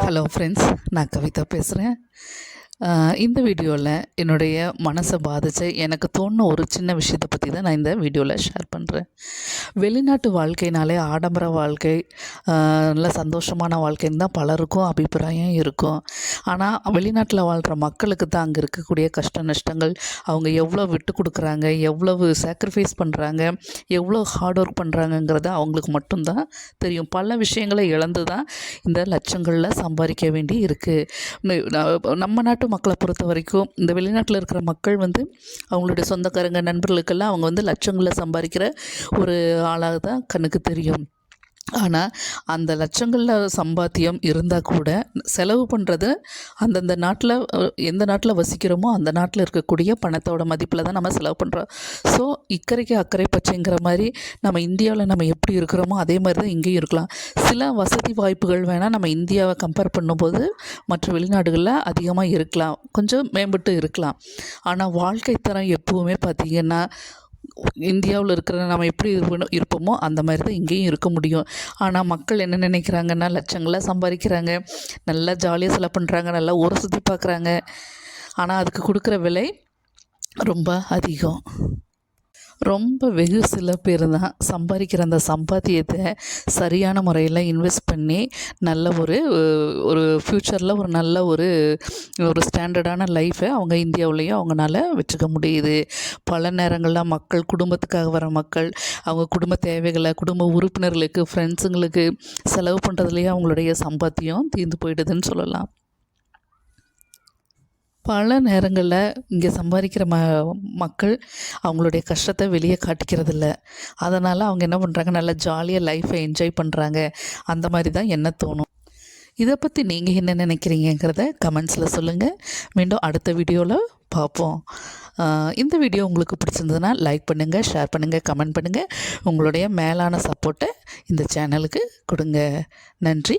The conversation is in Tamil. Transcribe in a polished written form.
ஹலோ ஃப்ரெண்ட்ஸ், நான் கவிதா பேசுகிறேன். இந்த வீடியோவில் என்னுடைய மனசை பாதித்த எனக்கு தோணுன ஒரு சின்ன விஷயத்தை பற்றி தான் நான் இந்த வீடியோவில் ஷேர் பண்ணுறேன். வெளிநாட்டு வாழ்க்கைனாலே ஆடம்பர வாழ்க்கை, நல்ல சந்தோஷமான வாழ்க்கைன்னு தான் பலருக்கும் அபிப்பிராயம் இருக்கும். ஆனால் வெளிநாட்டில் வாழ்கிற மக்களுக்கு தான் அங்கே இருக்கக்கூடிய கஷ்ட நஷ்டங்கள், அவங்க எவ்வளோ விட்டு கொடுக்குறாங்க, எவ்வளவு சாக்ரிஃபைஸ் பண்ணுறாங்க, எவ்வளோ ஹார்ட் ஒர்க் பண்ணுறாங்கங்கிறத அவங்களுக்கு மட்டும்தான் தெரியும். பல விஷயங்களை இழந்து தான் இந்த லட்சங்களில் சம்பாதிக்க வேண்டி இருக்குது. நம்ம நாட்டு மக்களை பொறுத்த வரைக்கும் இந்த வெளிநாட்டில் இருக்கிற மக்கள் அவங்களுடைய சொந்தக்காரங்க நண்பர்களுக்கெல்லாம் அவங்க லட்சங்களில் சம்பாதிக்கிற ஒரு ஆளாக தான் கண்ணுக்கு தெரியும். ஆனால் அந்த லட்சங்களில் சம்பாத்தியம் இருந்தால் கூட செலவு பண்ணுறது அந்தந்த நாட்டில், எந்த நாட்டில் வசிக்கிறோமோ அந்த நாட்டில் இருக்கக்கூடிய பணத்தோட மதிப்பில் தான் நம்ம செலவு பண்ணுறோம். ஸோ இக்கரைக்கு அக்கறை பச்சைங்கிற மாதிரி நம்ம இந்தியாவில் நம்ம எப்படி இருக்கிறோமோ அதே மாதிரி தான் இங்கேயும் இருக்கலாம். சில வசதி வாய்ப்புகள் வேணால் நம்ம இந்தியாவை கம்பேர் பண்ணும்போது மற்ற வெளிநாடுகளில் அதிகமாக இருக்கலாம், கொஞ்சம் மேம்பட்டு இருக்கலாம். ஆனால் வாழ்க்கை தரம் எப்போவுமே பார்த்திங்கன்னா இந்தியாவில் இருக்கிற நம்ம எப்படி இருப்போமோ அந்த மாதிரி தான் இங்கேயும் இருக்க முடியும். ஆனால் மக்கள் என்ன நினைக்கிறாங்கன்னா, லட்சங்களாக சம்பாதிக்கிறாங்க, நல்லா ஜாலியாக செலவு பண்ணுறாங்க, நல்லா ஊரை சுற்றி பார்க்குறாங்க. ஆனால் அதுக்கு கொடுக்குற விலை ரொம்ப அதிகம். ரொம்ப வெகு சில பேர் தான் சம்பாதிக்கிற அந்த சம்பாத்தியத்தை சரியான முறையில் இன்வெஸ்ட் பண்ணி நல்ல ஒரு ஃப்யூச்சரில் ஒரு நல்ல ஒரு ஸ்டாண்டர்டான லைஃப்பை அவங்க இந்தியாவிலையும் அவங்களால வச்சுக்க முடியுது. பல நேரங்களில் மக்கள், குடும்பத்துக்காக வர மக்கள், அவங்க குடும்ப தேவைகளை, குடும்ப உறுப்பினர்களுக்கு, ஃப்ரெண்ட்ஸுங்களுக்கு செலவு பண்ணுறதுலேயே அவங்களுடைய சம்பாத்தியம் தீர்ந்து போயிடுதுன்னு சொல்லலாம். பல நேரங்களில் இங்கே சம்பாதிக்கிற மக்கள் அவங்களுடைய கஷ்டத்தை வெளியே காட்டிக்கிறதில்ல. அதனால் அவங்க என்ன பண்ணுறாங்க, நல்லா ஜாலியாக லைஃப்பை என்ஜாய் பண்ணுறாங்க. அந்த மாதிரி தான் என்ன தோணும். இதை பற்றி நீங்கள் என்ன நினைக்கிறீங்கிறத கமெண்ட்ஸில் சொல்லுங்கள். மீண்டும் அடுத்த வீடியோவில் பார்ப்போம். இந்த வீடியோ உங்களுக்கு பிடிச்சிருந்ததுன்னா லைக் பண்ணுங்கள், ஷேர் பண்ணுங்கள், கமெண்ட் பண்ணுங்கள். உங்களுடைய மேலான சப்போர்ட்டை இந்த சேனலுக்கு கொடுங்க. நன்றி.